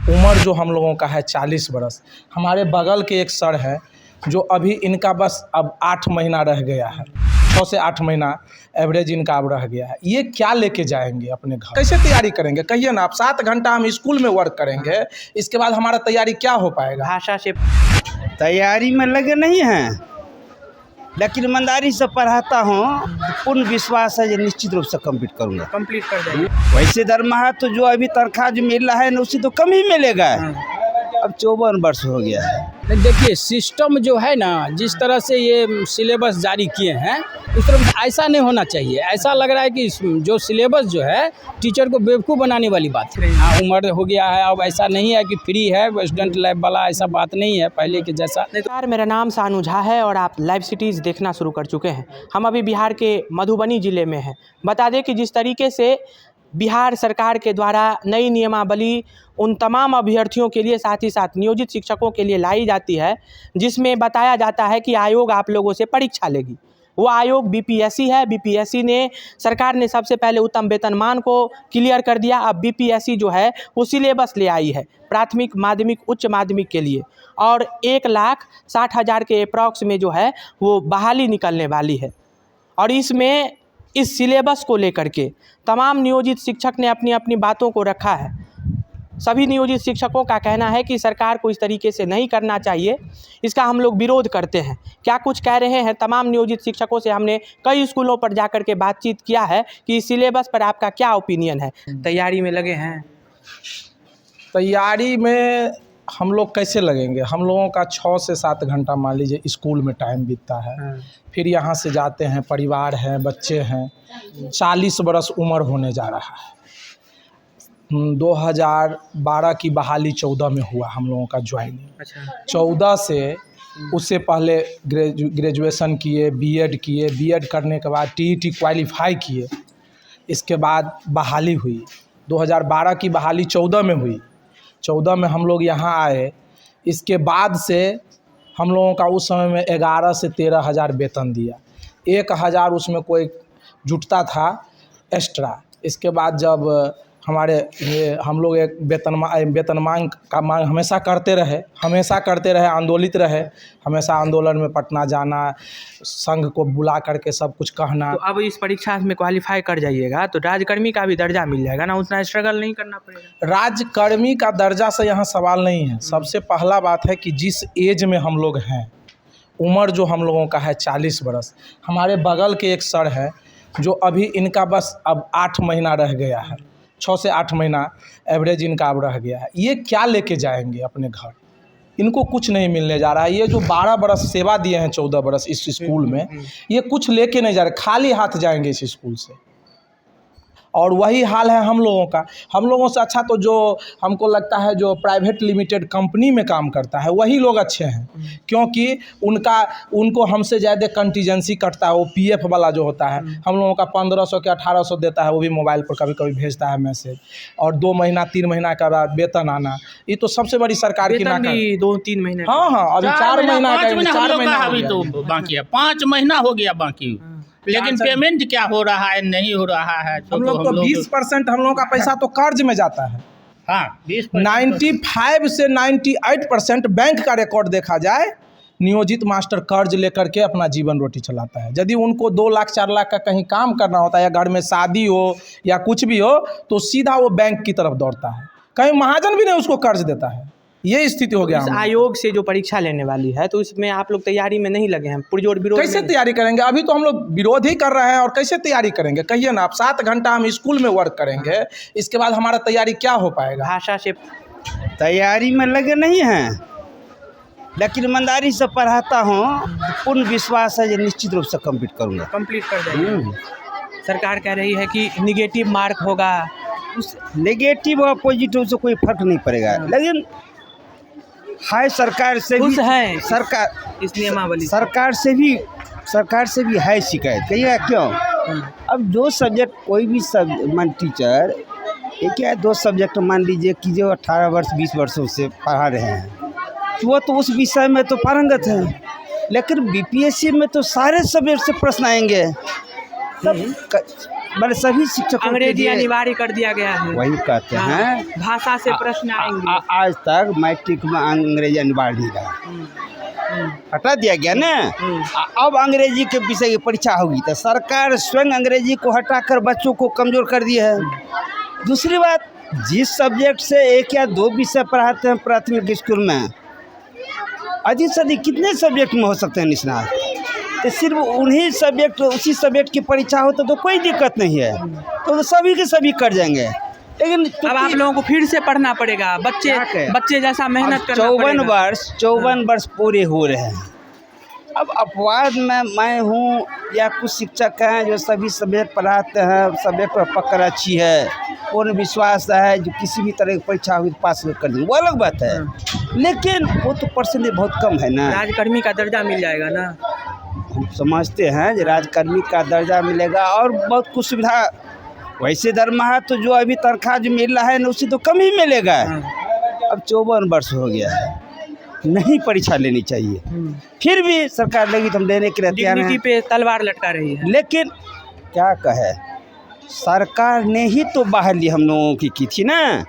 उम्र जो हम लोगों का है 40 बरस। हमारे बगल के एक सर है जो अभी इनका बस अब 8 महीना रह गया है, 6 से 8 महीना एवरेज इनका अब रह गया है। ये क्या लेके जाएंगे अपने घर, कैसे तैयारी करेंगे? कहिए ना आप। 7 घंटा हम स्कूल में वर्क करेंगे, इसके बाद हमारा तैयारी क्या हो पाएगा? भाषा से तैयारी में लगे नहीं हैं, लेकिन ईमानदारी से पढ़ाता हूँ, पूर्ण विश्वास है कि निश्चित रूप से कंप्लीट करूँगा। कंप्लीट कर जाएंगे। वैसे दरमाहा तो जो अभी तनख्वाह जो मिल रहा है ना, उससे तो कम ही मिलेगा। अब 54 वर्ष हो गया है। देखिए, सिस्टम जो है ना, जिस तरह से ये सिलेबस जारी किए हैं, उस तरह ऐसा नहीं होना चाहिए। ऐसा लग रहा है कि जो सिलेबस जो है टीचर को बेवकूफ़ बनाने वाली बात है। हाँ, उम्र हो गया है, अब ऐसा नहीं है कि फ्री है स्टूडेंट लाइफ वाला, ऐसा बात नहीं है पहले के जैसा। नमस्कार, मेरा नाम सानू झा है और आप लाइव सिटीज़ देखना शुरू कर चुके हैं। हम अभी बिहार के मधुबनी ज़िले में हैं। बता दें कि जिस तरीके से बिहार सरकार के द्वारा नई नियमावली उन तमाम अभ्यर्थियों के लिए, साथ ही साथ नियोजित शिक्षकों के लिए लाई जाती है, जिसमें बताया जाता है कि आयोग आप लोगों से परीक्षा लेगी। वो आयोग बीपीएससी है। बीपीएससी ने, सरकार ने सबसे पहले उत्तम वेतनमान को क्लियर कर दिया। अब बीपीएससी जो है वो सिलेबस ले आई है प्राथमिक, माध्यमिक, उच्च माध्यमिक के लिए, और 1,60,000 के अप्रॉक्स में जो है वो बहाली निकलने वाली है। और इसमें इस सिलेबस को लेकर के तमाम नियोजित शिक्षक ने अपनी अपनी बातों को रखा है। सभी नियोजित शिक्षकों का कहना है कि सरकार को इस तरीके से नहीं करना चाहिए, इसका हम लोग विरोध करते हैं। क्या कुछ कह रहे हैं तमाम नियोजित शिक्षकों से हमने कई स्कूलों पर जाकर के बातचीत किया है कि इस सिलेबस पर आपका क्या ओपिनियन है। तैयारी में लगे हैं? तैयारी में हम लोग कैसे लगेंगे? हम लोगों का 6 से 7 घंटा मान लीजिए स्कूल में टाइम बीतता है, फिर यहाँ से जाते हैं, परिवार है, बच्चे हैं। 40 बरस उम्र होने जा रहा है। 2012 की बहाली 14 में हुआ हम लोगों का ज्वाइनिंग। अच्छा। 14 से उससे पहले ग्रेजुएशन किए, बीएड किए, बीएड करने के बाद टीईटी क्वालिफाई किए, इसके बाद बहाली हुई। 2012 की बहाली 14 में हुई। 14 में हम लोग यहाँ आए। इसके बाद से हम लोगों का उस समय में 11 से 13 हज़ार वेतन दिया। 1,000 उसमें कोई जुटता था एक्स्ट्रा। इसके बाद जब हम लोग एक वेतन मांग का मांग हमेशा करते रहे, आंदोलित रहे, हमेशा आंदोलन में पटना जाना, संघ को बुला करके सब कुछ कहना। तो अब इस परीक्षा में क्वालिफाई कर जाइएगा तो राजकर्मी का भी दर्जा मिल जाएगा ना, उतना स्ट्रगल नहीं करना पड़ेगा। राजकर्मी का दर्जा से यहाँ सवाल नहीं है। सबसे पहला बात है कि जिस एज में हम लोग हैं, उम्र जो हम लोगों का है 40 बरस। हमारे बगल के एक सर है जो अभी इनका बस अब 8 महीना रह गया है, 6 से 8 महीना एवरेज इनका अब रह गया है। ये क्या लेके जाएंगे अपने घर? इनको कुछ नहीं मिलने जा रहा है। ये जो 12 बरस सेवा दिए हैं, 14 बरस इस स्कूल में, ये कुछ लेके नहीं जा रहे, खाली हाथ जाएंगे इस स्कूल से। और वही हाल है हम लोगों का। हम लोगों से अच्छा तो जो हमको लगता है जो प्राइवेट लिमिटेड कंपनी में काम करता है वही लोग अच्छे हैं, क्योंकि उनको हमसे ज़्यादा कंटीजेंसी कटता है। वो पीएफ वाला जो होता है, हम लोगों का 1500 के 1800 देता है, वो भी मोबाइल पर कभी कभी भेजता है मैसेज। और 2 महीना 3 महीना का बाद वेतन आना, ये तो सबसे बड़ी सरकार की नाकामी। 2-3 महीने। हाँ, अभी 4 महीना का, 4 महीना अभी तो बाकी है, 5 महीना हो गया बाकी। लेकिन पेमेंट क्या हो रहा है, नहीं हो रहा है। हम लोग तो 20% हम लोगों का पैसा तो कर्ज में जाता है। हाँ, 95 से 98% बैंक का रिकॉर्ड देखा जाए, नियोजित मास्टर कर्ज लेकर के अपना जीवन रोटी चलाता है। यदि उनको 2 लाख 4 लाख का कहीं काम करना होता है, या घर में शादी हो या कुछ भी हो, तो सीधा वो बैंक की तरफ दौड़ता है। कहीं महाजन भी नहीं उसको कर्ज देता है। ये स्थिति हो गया। इस आयोग से जो परीक्षा लेने वाली है, तो इसमें आप लोग तैयारी में नहीं लगे हैं? पुरजोर विरोध कैसे तैयारी करेंगे? अभी तो हम लोग विरोध ही कर रहे हैं, और कैसे तैयारी करेंगे? कहिए ना आप। 7 घंटा हम स्कूल में वर्क करेंगे, इसके बाद हमारा तैयारी क्या हो पाएगा? भाषा से तैयारी में लगे नहीं हैं, लेकिन ईमानदारी से पढ़ाता हूँ, पूर्ण विश्वास है कि निश्चित रूप से कंप्लीट करूँगा। कंप्लीट कर जाएंगे। सरकार कह रही है कि निगेटिव मार्क होगा। उस नेगेटिव और पॉजिटिव से कोई फर्क नहीं पड़ेगा, लेकिन हाय सरकार से भी है सरकार इस नियमावली, सरकार से भी है शिकायत। कहिएगा क्यों? अब जो सब्जेक्ट कोई भी मान टीचर एक या 2 सब्जेक्ट मान लीजिए कि जो 18 वर्ष 20 वर्षों से पढ़ा रहे हैं, तो वो तो उस विषय में तो पारंगत है। लेकिन बीपीएससी में तो सारे सब्जेक्ट से प्रश्न आएंगे। तब मतलब सभी शिक्षकों के अंग्रेजी लिए अनिवार्य कर दिया गया है। वही कहते हाँ, हैं। भाषा से प्रश्न आएंगे। आज तक मैट्रिक में अंग्रेजी अनिवार्य नहीं रहा, हटा दिया गया ना। अब अंग्रेजी के विषय की परीक्षा होगी तो सरकार स्वयं अंग्रेजी को हटाकर बच्चों को कमज़ोर कर दिया है। दूसरी बात, जिस सब्जेक्ट से 1 या 2 विषय पढ़ाते हैं प्राथमिक स्कूल में, अधिक से अधिक कितने सब्जेक्ट में हो सकते हैं निष्णात? तो सिर्फ उन्हीं सब्जेक्ट, उसी सब्जेक्ट की परीक्षा हो तो कोई दिक्कत नहीं है, तो सभी के सभी कर जाएंगे। लेकिन अब आप लोगों को फिर से पढ़ना पड़ेगा, बच्चे जैसा मेहनत करना पड़ेगा। 54 वर्ष पूरे हो रहे हैं। अब अपवाद में मैं हूँ या कुछ शिक्षक हैं जो सभी सब्जेक्ट पढ़ाते हैं, सब्जेक्ट पर पकड़ अच्छी है, पूर्ण विश्वास है जो किसी भी तरह की परीक्षा हुई पास कर देंगे, वो अलग बात है। लेकिन वो तो परसेंटेज बहुत कम है ना। राजकर्मी का दर्जा मिल जाएगा ना। हम समझते हैं जो राजकर्मी का दर्जा मिलेगा और बहुत कुछ सुविधा, वैसे दरमाहा तो जो अभी तनख्वाह जो मिल रहा है ना उससे तो कम ही मिलेगा। अब 54 वर्ष हो गया है, नहीं परीक्षा लेनी चाहिए, फिर भी सरकार लगी तो हम देने के लिए तैयार हैं। डिग्निटी पे तलवार लटका रही है। लेकिन क्या कहे, सरकार ने ही तो बहाली हम लोगों की थी ना,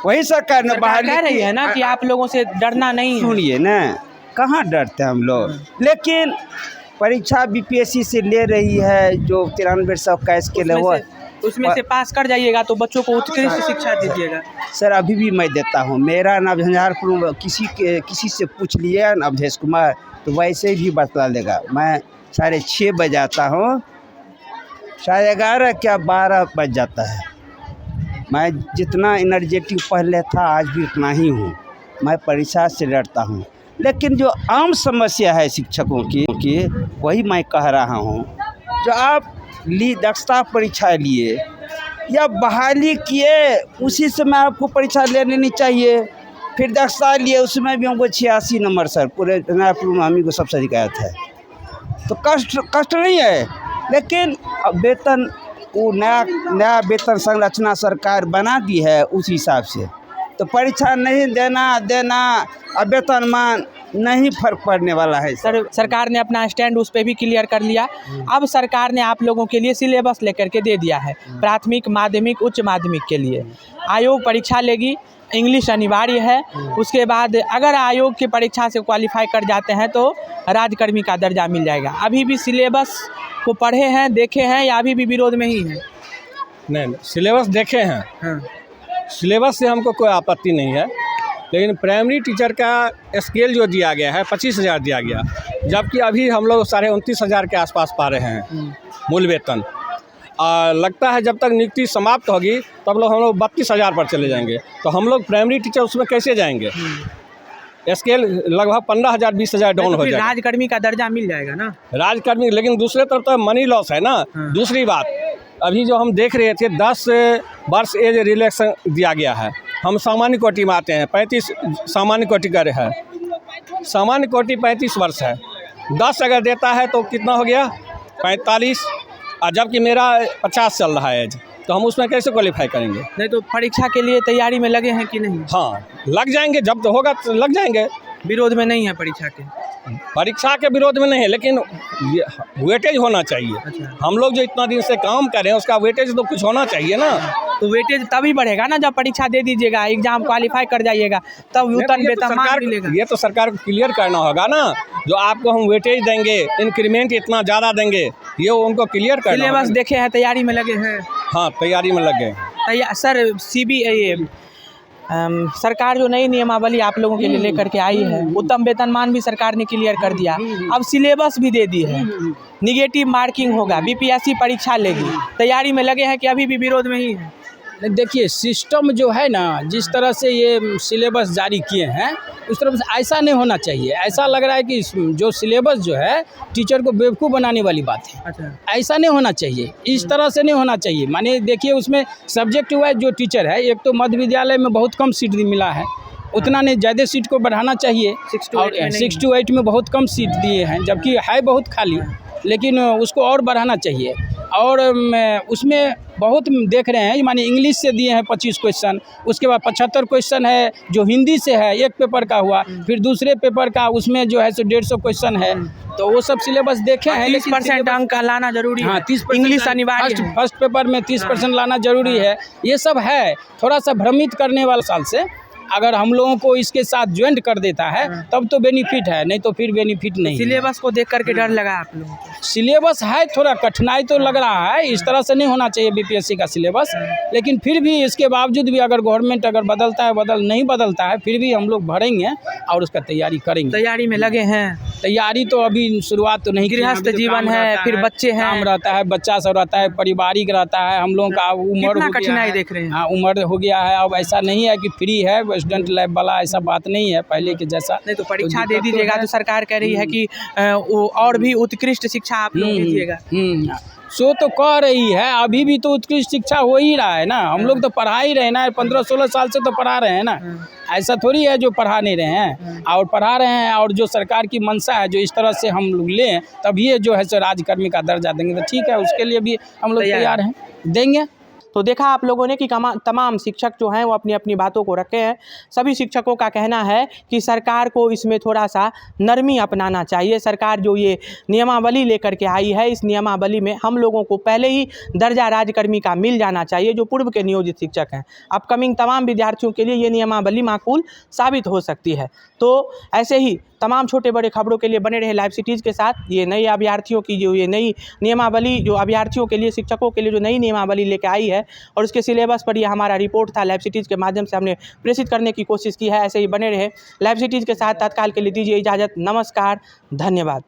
वही सरकार ने बहाली कह रही है ना कि आप लोगों से डरना नहीं है। सुनिए ना, कहाँ डरते हैं हम लोग। लेकिन परीक्षा बीपीएससी से ले रही है जो 9300 का स्केल है, वो उसमें से पास कर जाइएगा तो बच्चों को उत्कृष्ट शिक्षा दीजिएगा। सर अभी भी मैं देता हूँ। मेरा नाम झंझारपुर, किसी से पूछ लिए ना अवधेश कुमार तो वैसे भी बतला देगा। मैं 6:30 बजे आता हूँ, 11:30 क्या 12 बज जाता है। मैं जितना एनर्जेटिक पहले था आज भी उतना ही हूँ। मैं परीक्षा से डरता हूँ, लेकिन जो आम समस्या है शिक्षकों की वही मैं कह रहा हूँ। जो आप दक्षता परीक्षा लिए या बहाली किए, उसी से मैं आपको परीक्षा ले लेनी चाहिए। फिर दक्षता लिए, उसमें भी हमको 86 नंबर सर, पूरे झंझारपुर में हमी को सबसे अधिक आया था। तो कष्ट नहीं है, लेकिन अब वेतन वो नया वेतन संरचना सरकार बना दी है उस हिसाब से, तो परीक्षा नहीं देना अब वेतनमान नहीं फर्क पड़ने वाला है। सरकार ने अपना स्टैंड उस पर भी क्लियर कर लिया। अब सरकार ने आप लोगों के लिए सिलेबस लेकर के दे दिया है, प्राथमिक, माध्यमिक, उच्च माध्यमिक के लिए। आयोग परीक्षा लेगी, इंग्लिश अनिवार्य है। उसके बाद अगर आयोग की परीक्षा से क्वालिफाई कर जाते हैं तो राजकर्मी का दर्जा मिल जाएगा। अभी भी सिलेबस को पढ़े हैं, देखे हैं, या अभी भी विरोध में ही है? नहीं, सिलेबस देखे हैं। हाँ। सिलेबस से हमको कोई आपत्ति नहीं है, लेकिन प्राइमरी टीचर का स्केल जो दिया गया है 25,000 दिया गया, जबकि अभी हम लोग 29,500 के आसपास पा रहे हैं मूल वेतन। लगता है जब तक नियुक्ति समाप्त होगी तब हम लोग 32,000 पर चले जाएंगे, तो हम लोग प्राइमरी टीचर उसमें कैसे जाएंगे? स्केल लगभग 15,000 20,000 डाउन हो जाएगा। राजकर्मी का दर्जा मिल जाएगा ना राजकर्मी, लेकिन दूसरे तरफ तो मनी लॉस है ना। दूसरी बात, अभी जो हम देख रहे थे 10 वर्ष एज रिलैक्सेशन दिया गया है। हम सामान्य कोटि में आते हैं, 35 सामान्य कोटि का है, सामान्य कोटि 35 वर्ष है। 10 अगर देता है तो कितना हो गया? 45, और जबकि मेरा 50 चल रहा है एज, तो हम उसमें कैसे क्वालिफाई करेंगे? नहीं तो परीक्षा के लिए तैयारी में लगे हैं कि नहीं? हाँ, लग जाएंगे, जब तो होगा तो लग जाएंगे। विरोध में नहीं है परीक्षा के? परीक्षा के विरोध में नहीं है, लेकिन वेटेज होना चाहिए। अच्छा। हम लोग जो इतना दिन से काम कर रहे हैं उसका वेटेज तो कुछ होना चाहिए ना। तो वेटेज तभी बढ़ेगा ना जब परीक्षा दे दीजिएगा, एग्जाम क्वालिफाई कर जाइएगा, तब वेतन मिलेगा। ये तो सरकार को क्लियर करना होगा ना। जो आपको हम वेटेज देंगे, इंक्रीमेंट इतना ज़्यादा देंगे, ये उनको क्लियर करना होगा। सिलेबस देखे हैं, तैयारी में लगे हैं? हाँ, तैयारी में लगे। सर सरकार जो नई नियमावली आप लोगों के लिए लेकर के आई है, उत्तम वेतनमान भी सरकार ने क्लियर कर दिया, अब सिलेबस भी दे दी है, निगेटिव मार्किंग होगा, बीपीएससी परीक्षा लेगी, तैयारी में लगे हैं कि अभी भी विरोध में ही है? देखिए, सिस्टम जो है ना, जिस तरह से ये सिलेबस जारी किए हैं उस तरफ से ऐसा नहीं होना चाहिए। ऐसा लग रहा है कि जो सिलेबस जो है टीचर को बेवकूफ़ बनाने वाली बात है। अच्छा। ऐसा नहीं होना चाहिए, इस तरह से नहीं होना चाहिए। माने देखिए, उसमें सब्जेक्ट वाइज जो टीचर है, एक तो मध्य विद्यालय में बहुत कम सीट मिला है, उतना नहीं, ज़्यादा सीट को बढ़ाना चाहिए। 6 to 8 में बहुत कम सीट दिए हैं, जबकि है बहुत खाली, लेकिन उसको और बढ़ाना चाहिए। और उसमें बहुत देख रहे हैं, माने इंग्लिश से दिए हैं 25 क्वेश्चन, उसके बाद 75 क्वेश्चन है जो हिंदी से है, एक पेपर का हुआ, फिर दूसरे पेपर का उसमें जो है सो 150 क्वेश्चन है। तो वो सब सिलेबस देखे हैं, 30% अंक का लाना जरूरी है। 30% इंग्लिश अनिवार्य है। फर्स्ट पेपर में 30% लाना जरूरी है। ये सब है थोड़ा सा भ्रमित करने वाला। साल से अगर हम लोगों को इसके साथ ज्वाइंट कर देता है तब तो बेनिफिट है, नहीं तो फिर बेनिफिट नहीं है। सिलेबस को देख करके डर लगा आप लोगों को? सिलेबस है, थोड़ा कठिनाई तो लग रहा है, इस तरह से नहीं होना चाहिए बीपीएससी का सिलेबस, लेकिन फिर भी इसके बावजूद भी अगर गवर्नमेंट अगर बदलता है नहीं बदलता है, फिर भी हम लोग भरेंगे और उसका तैयारी करेंगे। तैयारी में लगे हैं? तैयारी तो अभी शुरुआत तो नहीं की है। गृहस्थ अभी तो जीवन काम है, रहता फिर बच्चे हैं। काम रहता है, बच्चा सब रहता है, पारिवारिक रहता है, हम लोगों का उम्र कितना हो गया कठिनाई है। देख रहे हैं? हाँ, उम्र हो गया है। अब ऐसा नहीं है कि फ्री है स्टूडेंट लैब वाला, ऐसा बात नहीं है पहले के जैसा। नहीं तो परीक्षा दिक्कत दे तो दीजिएगा है। तो सरकार कह रही है कि वो और भी उत्कृष्ट शिक्षा आप लोग दीजिएगा। सो तो कह रही है, अभी भी तो उत्कृष्ट शिक्षा हो ही रहा है ना, हम लोग तो पढ़ा ही रहे ना, 15-16 साल से तो पढ़ा रहे हैं ना, ऐसा थोड़ी है जो पढ़ा नहीं रहे हैं, और पढ़ा रहे हैं। और जो सरकार की मंशा है जो इस तरह से हम लोग लें तब ये जो है सो राजकर्मी का दर्जा देंगे, तो ठीक है, उसके लिए भी हम लोग तैयार हैं, देंगे। तो देखा आप लोगों ने कि तमाम शिक्षक जो हैं वो अपनी अपनी बातों को रखे हैं। सभी शिक्षकों का कहना है कि सरकार को इसमें थोड़ा सा नरमी अपनाना चाहिए। सरकार जो ये नियमावली लेकर के आई है, इस नियमावली में हम लोगों को पहले ही दर्जा राजकर्मी का मिल जाना चाहिए जो पूर्व के नियोजित शिक्षक हैं। अपकमिंग तमाम विद्यार्थियों के लिए ये नियमावली माकूल साबित हो सकती है। तो ऐसे ही तमाम छोटे बड़े खबरों के लिए बने रहे लाइव सिटीज़ के साथ। ये नई अभ्यर्थियों की जो ये नई नियमावली जो अभ्यर्थियों के लिए, शिक्षकों के लिए जो नई नियमावली लेकर आई है और उसके सिलेबस पर ये हमारा रिपोर्ट था, लाइव सिटीज़ के माध्यम से हमने प्रेषित करने की कोशिश की है। ऐसे ही बने रहे लाइव सिटीज़ के साथ। तत्काल के लिए दीजिए इजाज़त। नमस्कार, धन्यवाद।